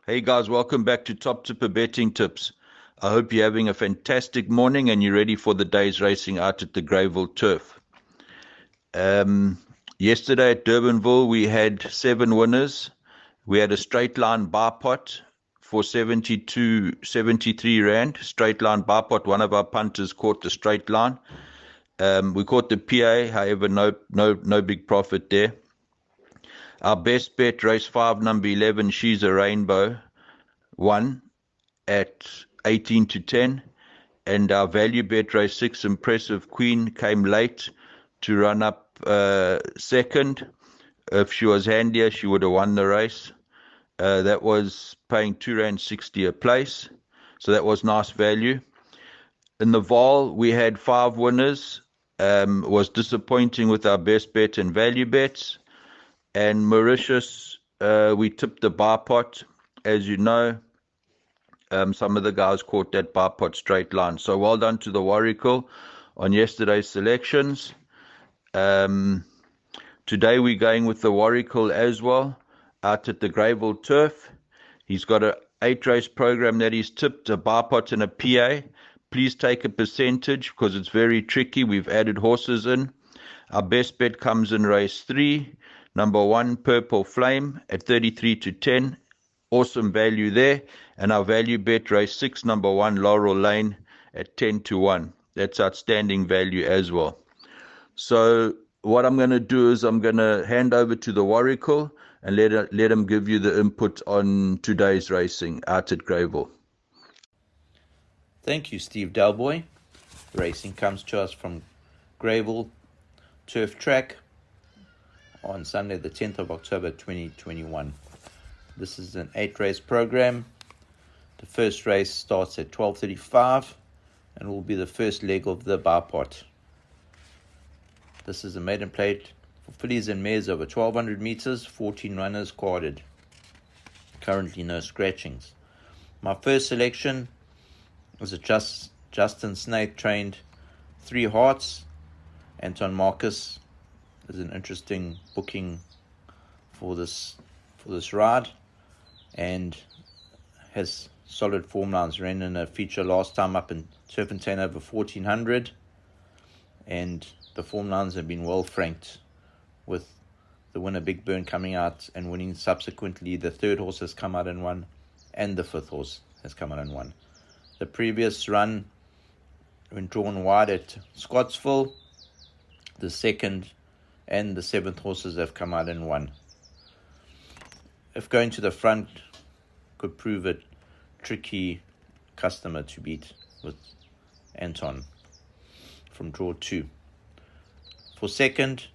Hey guys, welcome back to Top Tipper Betting Tips. I hope you're having a fantastic morning and you're ready for the day's racing out at the Greyville Turf. Yesterday at Durbanville, we had 7 winners. We had a straight line bar pot for 73 Rand. Straight line bar pot. One of our punters caught the straight line. We caught the PA, however, no big profit there. Our best bet, race 5, number 11, She's a Rainbow, won at 18 to 10. And our value bet, race 6, Impressive Queen, came late to run up second. If she was handier, she would have won the race. That was paying R2.60 a place. So that was nice value. In the Vol, we had 5 winners. Was disappointing with our best bet and value bets. And Mauritius, we tipped the bar pot. As you know, some of the guys caught that bar pot straight line. So well done to the Warrigal on yesterday's selections. Today we're going with the Warrigal as well, out at the Greyville Turf. He's got a 8-race program that he's tipped, a bar pot and a PA. Please take a percentage because it's very tricky. We've added horses in. Our best bet comes in race 3. Number 1, Purple Flame at 33 to 10. Awesome value there. And our value bet, race 6, number 1, Laurel Lane at 10 to 1. That's outstanding value as well. So what I'm going to do is I'm going to hand over to the Warrigal and let him give you the input on today's racing out at Greyville. Thank you, Steve Dalboy. Racing comes to us from Greyville Turf Track on Sunday the 10th of October 2021. This is an 8-race program. The first race starts at 12:35 and will be the first leg of the bar pot. This is a maiden plate for fillies and mares over 1,200 meters, 14 runners carded. Currently no scratchings. My first selection was a Justin Snaith trained 3 Hearts. Anton Marcus is an interesting booking for this ride and has solid form lines. Ran in a feature last time up in Turffontein over 1,400, and the form lines have been well franked, with the winner Big Burn coming out and winning subsequently. The 3rd horse has come out and won, and the 5th horse has come out and won. The previous run, when drawn wide at Scottsville, the 2nd and the 7th horses have come out and won. If going to the front could prove a tricky customer to beat with Anton from draw 2. For second,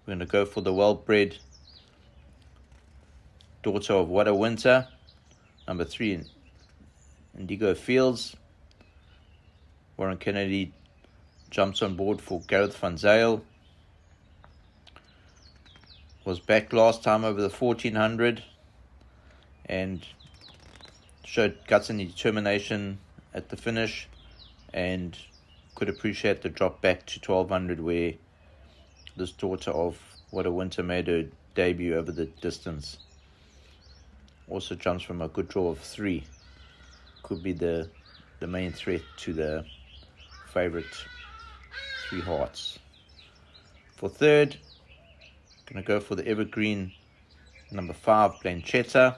we're going to go for the well-bred daughter of What a Winter, number 3, Indigo Fields. Warren Kennedy jumps on board for Gareth van Zyl. Was back last time over the 1,400 and showed guts and determination at the finish, and could appreciate the drop back to 1,200 where this daughter of What a Winter made her debut over the distance. Also jumps from a good draw of 3. Could be the main threat to the favorite 3 Hearts. For third, going to go for the evergreen number 5, Blanchetta.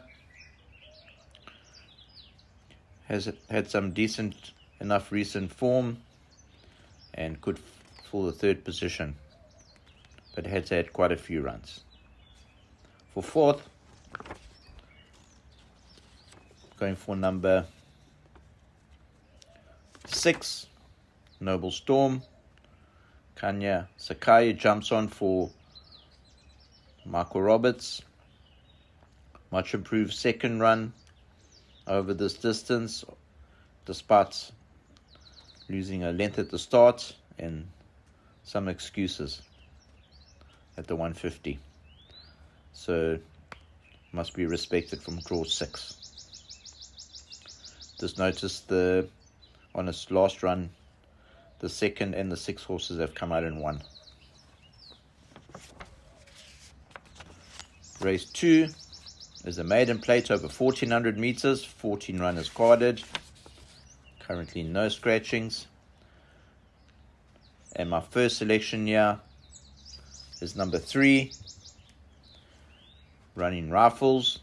Has had some decent enough recent form and could fill the 3rd position, but has had quite a few runs. For fourth, going for number 6, Noble Storm. Kanya Sakai jumps on for Michael Roberts. Much improved second run over this distance, despite losing a length at the start and some excuses at the 150. So must be respected from draw 6. Just notice on its last run, the 2nd and the 6th horses have come out and won. Race 2, is a maiden plate over 1400 meters, 14 runners carded. Currently no scratchings. And my first selection here is number 3, running Rifles,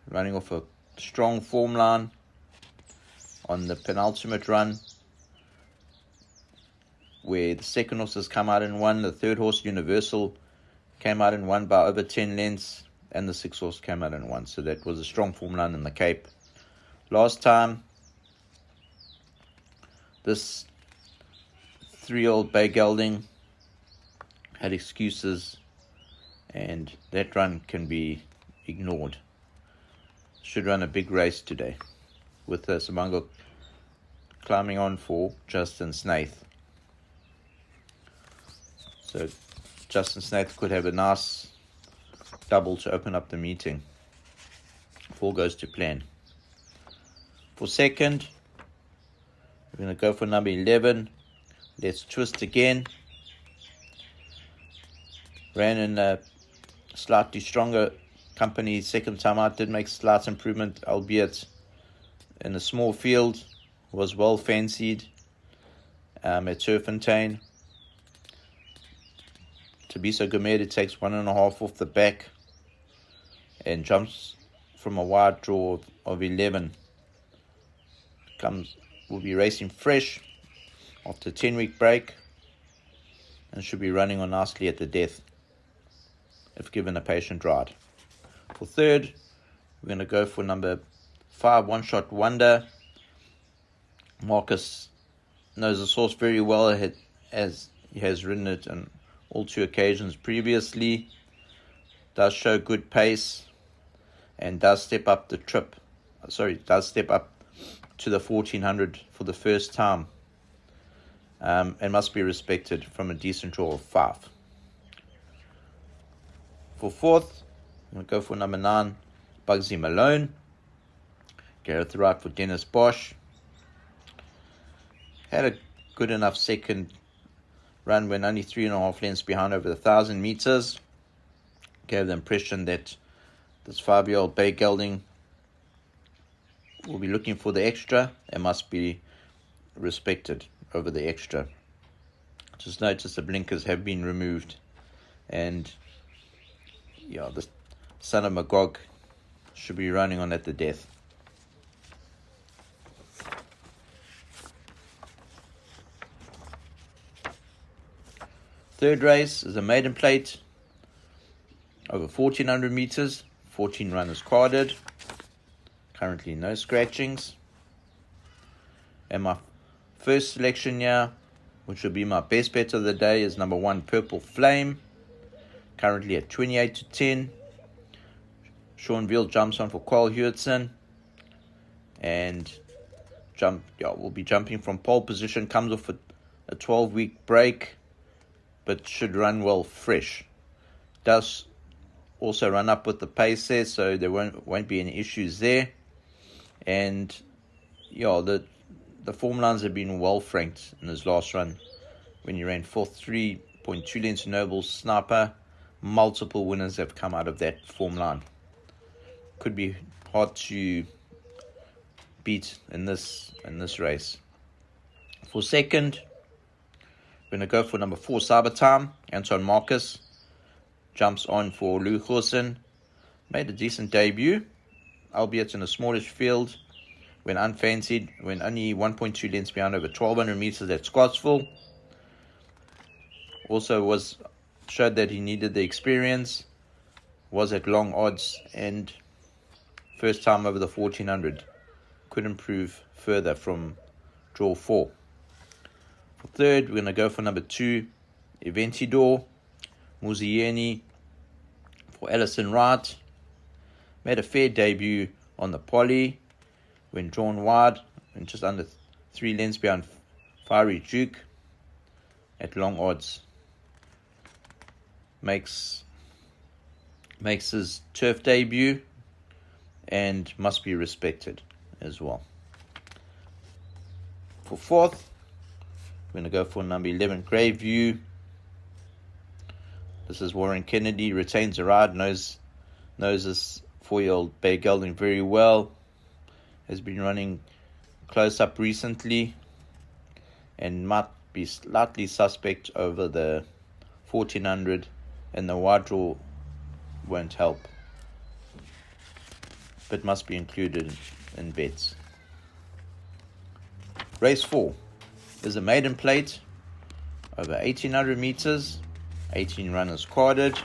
running off a strong form line on the penultimate run, where the second horse has come out and won, the third horse Universal came out and won by over 10 lengths, and the sixth horse came out and won. So that was a strong form line in the Cape. Last time, this 3-year-old Bay Gelding had excuses, and that run can be ignored. Should run a big race today, with Samango climbing on for Justin Snaith. So Justin Snaith could have a nice double to open up the meeting if all goes to plan. For second, we're going to go for number 11. Let's Twist Again. Ran in a slightly stronger company second time out. Did make slight improvement, albeit in a small field. Was well fancied at Turffontein. To be so Gourmet, it takes 1.5 off the back and jumps from a wide draw of 11. Will be racing fresh after a 10-week break and should be running on nicely at the death if given a patient ride. For third, we're going to go for number 5, One Shot Wonder. Marcus knows the horse very well, as he has ridden it on all 2 occasions previously. Does show good pace and does step up does step up to the 1400 for the first time, and must be respected from a decent draw of 5. For fourth, I'm going to go for number 9, Bugsy Malone. Gareth Wright for Dennis Bosch. Had a good enough second run when only 3.5 lengths behind over 1,000 meters. Gave the impression that this 5-year-old Bay Gelding will be looking for the extra and must be respected over the extra. Just notice the blinkers have been removed, and the son of Magog should be running on at the death. Third race is a maiden plate over 1,400 meters, 14 runners carded. Currently no scratchings. And my first selection here, which will be my best bet of the day, is number 1, Purple Flame. Currently at 28-10. Sean Veal jumps on for Carl Hewitson. And will be jumping from pole position. Comes off a 12-week break, but should run well fresh. Does also run up with the pace there, so there won't be any issues there. And the form lines have been well franked in his last run when he ran 4th, 3.2 lengths Noble Sniper. Multiple winners have come out of that form line. Could be hard to beat in this race. For second, we're going to go for number 4, Cyber Time. Anton Marcus jumps on for Lou Gorson. Made a decent debut, albeit in a smallish field, when unfancied, when only 1.2 lengths behind over 1,200 meters at Scottsville. Also showed that he needed the experience, was at long odds, and first time over the 1,400. Could improve further from draw 4. For third, we're going to go for number 2, Eventidor Muzieni for Alison Wright. Made a fair debut on the poly when drawn wide and just under 3 lengths behind Fiery Duke at long odds. Makes his turf debut and must be respected as well. For fourth, we're going to go for number 11, Greyville. This is Warren Kennedy, retains the ride, knows this 4-year-old bay gelding very well, has been running close up recently, and might be slightly suspect over the 1400, and the wide draw won't help, but must be included in bets. Race 4 is a maiden plate over 1800 meters, 18 runners quoted.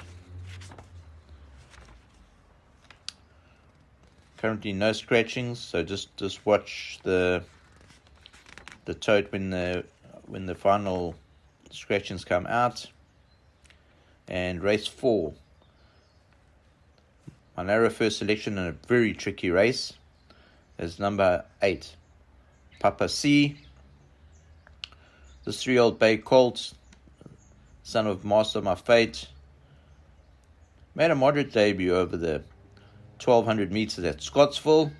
Currently no scratchings, so just watch the tote when the final scratchings come out. And race 4, my narrow first selection in a very tricky race is number 8, Papa C. This 3-year-old bay colt, son of Master My Fate, made a moderate debut over the 1200 meters at Scottsville.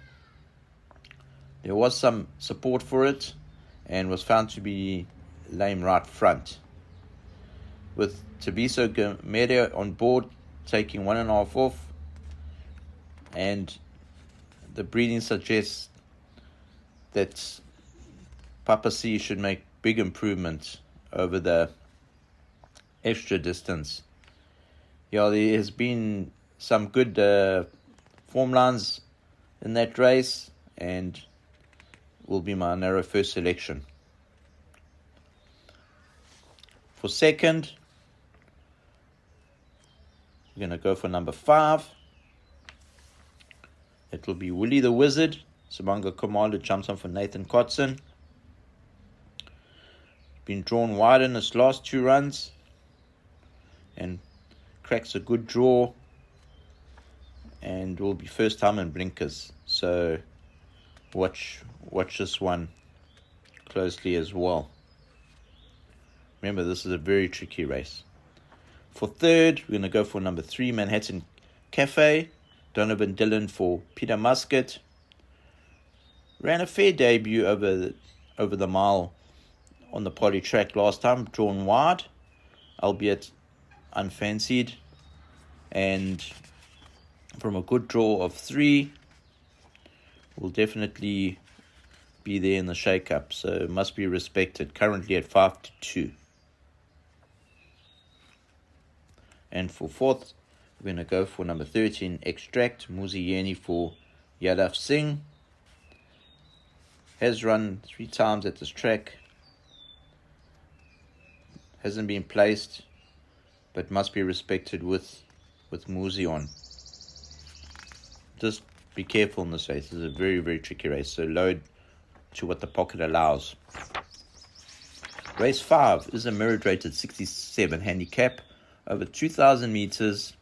There was some support for it and was found to be lame right front, with Tabiso Gamede on board taking 1.5 off, and the breeding suggests that Papa C should make big improvements over the extra distance. Yeah, there has been some good form lines in that race, and will be my narrow first selection. For second, we're going to go for number 5. It will be Willie the Wizard. Sabanga Commander jumps on for Nathan Kotson. Been drawn wide in his last 2 runs and cracks a good draw, and will be first time in blinkers. So watch this one closely as well. Remember, this is a very tricky race. For third, we're going to go for number 3, Manhattan Cafe. Donovan Dillon for Peter Muscat. Ran a fair debut over the mile on the poly track last time, drawn wide, albeit unfancied, and from a good draw of 3, will definitely be there in the shake-up, so must be respected. Currently at 5-2. And for fourth, we're going to go for number 13, Extract, Muzi Yeni for Yadav Singh. Has run 3 times at this track. Hasn't been placed, but must be respected with Muzi on. Just be careful in this race. This is a very, very tricky race, so load to what the pocket allows. Race 5 is a merit-rated 67 handicap over 2,000 meters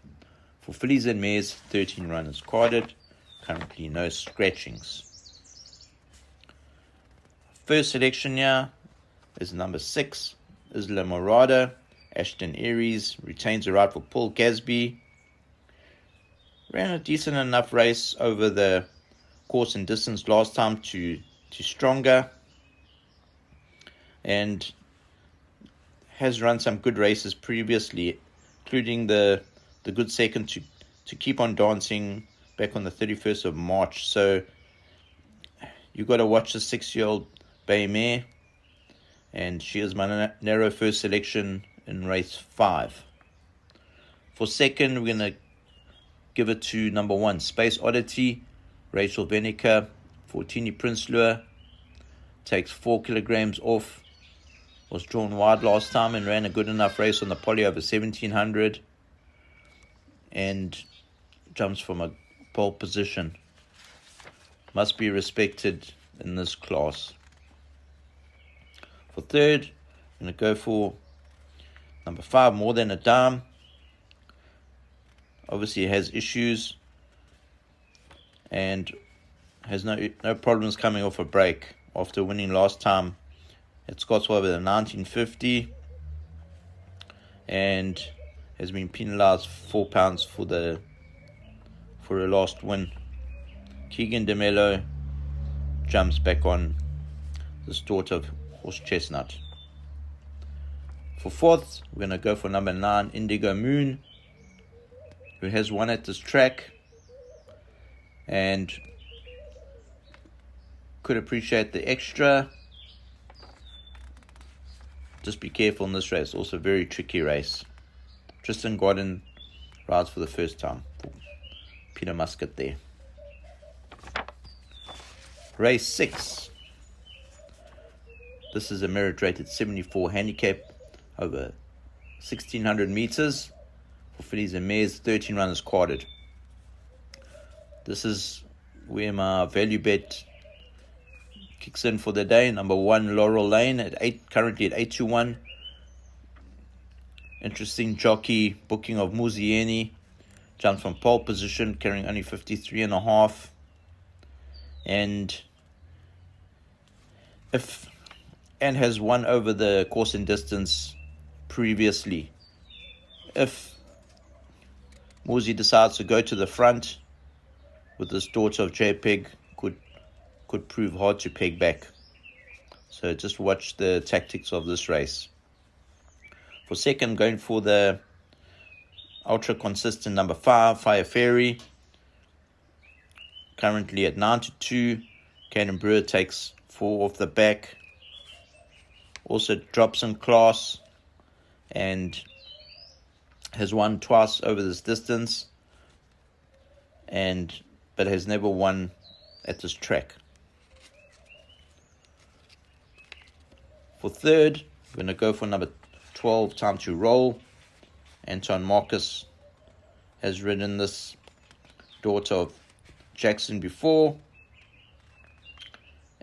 for fillies and mares, 13 runners quoted. Currently no scratchings. First selection here is number 6, Isla Morada. Ashton Aries retains the right for Paul Gasby. Ran a decent enough race over the course and distance last time to stronger, and has run some good races previously, including the good second to Keep On Dancing back on the 31st of March. So you got to watch the 6-year-old bay mare, and she is my narrow first selection in race 5. For second, we're going to give it to number 1, Space Oddity, Rachel Venica for Tini Prinsloo. Takes 4 kilograms off. Was drawn wide last time and ran a good enough race on the poly over 1700. And jumps from a pole position. Must be respected in this class. For third, I'm going to go for number 5, More Than a Dime. Obviously has issues and has no problems coming off a break after winning last time at Scottsville over the 1950, and has been penalised £4 for her last win. Keegan DeMello jumps back on the start of Horse Chestnut. For fourth, we're going to go for number 9, Indigo Moon, who has won at this track and could appreciate the extra. Just be careful in this race. Also, very tricky race. Tristan Gordon rides for the first time for Peter Muscat there. Race 6. This is a merit-rated 74 handicap over 1,600 meters for fillies and mares, 13 runners quaded. This is where my value bet kicks in for the day. Number 1, Laurel Lane, currently at 8-1. Interesting jockey booking of Muzieni. Jumped from pole position, carrying only 53.5. And has won over the course and distance previously. If Muzi decides to go to the front with this daughter of JPEG, could prove hard to peg back. So just watch the tactics of this race. For second, going for the ultra consistent number 5, Fire Fairy. Currently at 9-2. Caden Brewer takes 4 off the back. Also drops in class and has won twice over this distance, but has never won at this track. For third, we're going to go for number 12, Time to Roll. Anton Marcus has ridden this daughter of Jackson before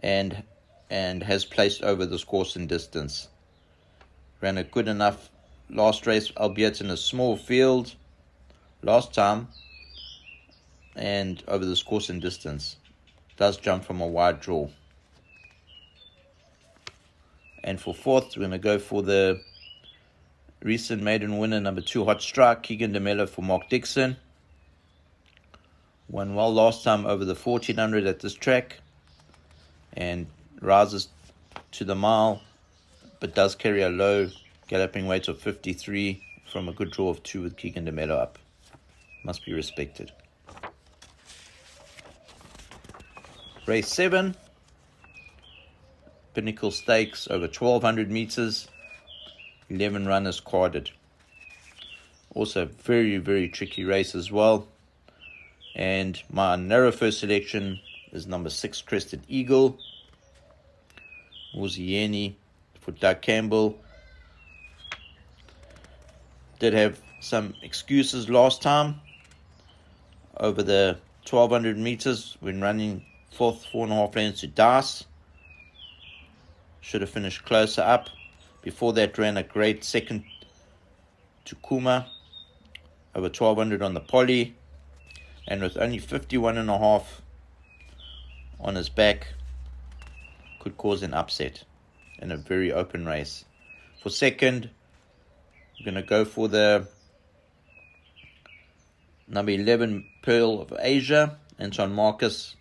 and has placed over this course and distance. Ran a good enough last race, albeit in a small field last time, and over this course and distance. Does jump from a wide draw. And for fourth, we're going to go for the recent maiden winner, number 2, Hot Strike, Keegan DeMello for Mark Dixon. Won well last time over the 1400 at this track and rises to the mile, but does carry a low galloping weight of 53 from a good draw of 2 with Keegan DeMello up. Must be respected. Race 7. Pinnacle Stakes over 1,200 meters. 11 runners carded. Also very, very tricky race as well. And my narrow first selection is number 6, Crested Eagle. Muzieni for Doug Campbell. Did have some excuses last time over the 1,200 meters when running 4.5 lengths to Dice. Should have finished closer up. Before that, ran a great second to Kuma over 1,200 on the poly, and with only 51.5 on his back, could cause an upset in a very open race. For second, we're going to go for the number 11, Pearl of Asia. Anton Marcus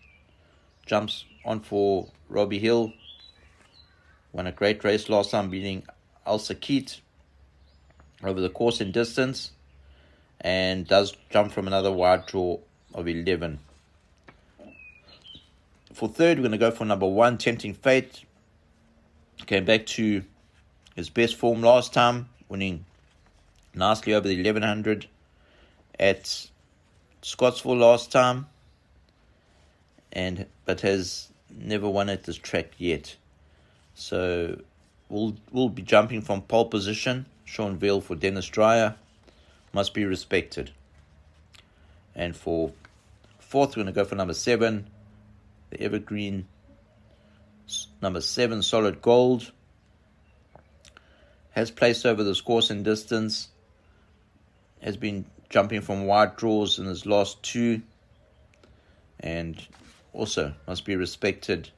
jumps on for Robbie Hill. Won a great race last time, beating Al Sakit over the course and distance, and does jump from another wide draw of 11. For third, we're going to go for number 1, Tempting Fate. Came back to his best form last time, winning nicely over the 1100 at Scottsville last time, but has never won at this track yet. So we'll be jumping from pole position. Sean Veal for Dennis Dreyer. Must be respected. And for fourth, we're going to go for number 7, the Evergreen number 7, Solid Gold. Has placed over this course and distance. Has been jumping from wide draws in his last 2. And also must be respected,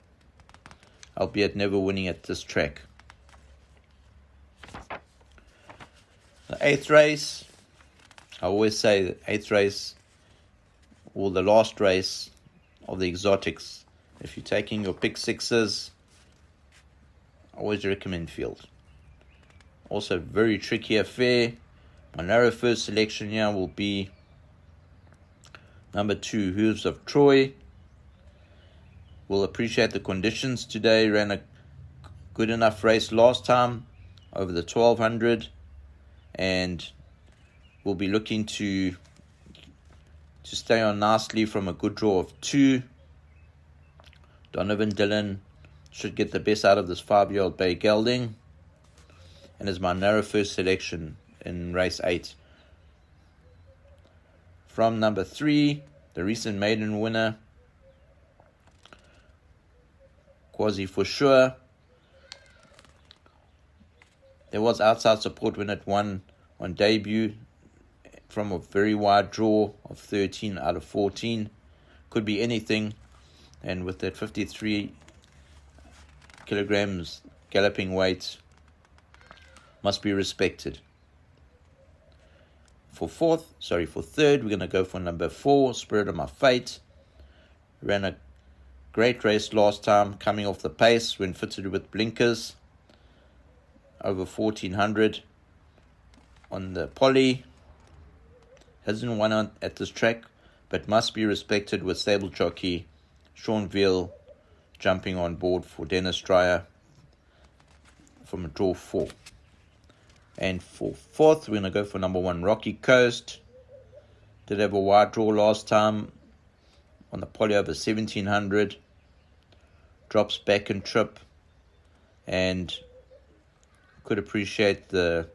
albeit never winning at this track. The 8th race, I always say the 8th race or the last race of the exotics. If you're taking your pick 6s, I always recommend field. Also very tricky affair. My narrow first selection here will be number 2, Hooves of Troy. We'll appreciate the conditions today. Ran a good enough race last time over the 1200, and we'll be looking to stay on nicely from a good draw of 2. Donovan Dillon should get the best out of this 5-year-old bay gelding, and is my narrow first selection in race 8. From number 3, the recent maiden winner, Quasi for sure. There was outside support when it won on debut from a very wide draw of 13 out of 14. Could be anything, and with that 53 kilograms galloping weight, must be respected. For third, we're going to go for number 4, Spirit of My Fate. Ran a great race last time, coming off the pace when fitted with blinkers. Over 1400 on the poly. Hasn't won at this track, but must be respected with stable jockey Sean Veal jumping on board for Dennis Dreyer from a draw 4. And for fourth, we're going to go for number 1, Rocky Coast. Did have a wide draw last time on the poly over 1700. Drops back and trip, and could appreciate the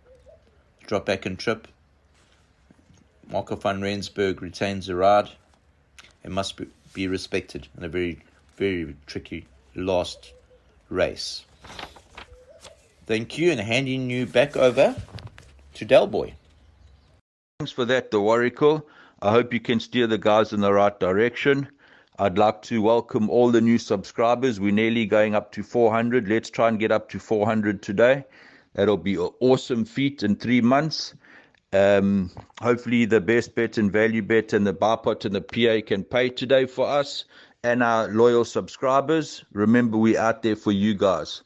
drop back and trip. Marco van Rensburg retains the ride and must be respected in a very, very tricky last race. Thank you, and handing you back over to Del Boy. Thanks for that, the Warrigal. I hope you can steer the guys in the right direction. I'd like to welcome all the new subscribers. We're nearly going up to 400. Let's try and get up to 400 today. That'll be an awesome feat in 3 months. Hopefully the best bet and value bet and the bar pot and the PA can pay today for us and our loyal subscribers. Remember, we're out there for you guys.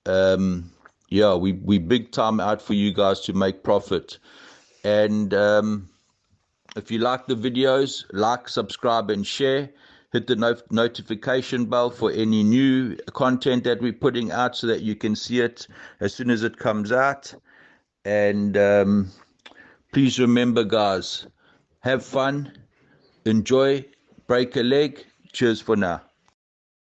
We big time out for you guys to make profit. And if you like the videos, like, subscribe and share. Hit the notification bell for any new content that we're putting out so that you can see it as soon as it comes out. And please remember, guys, have fun, enjoy, break a leg. Cheers for now.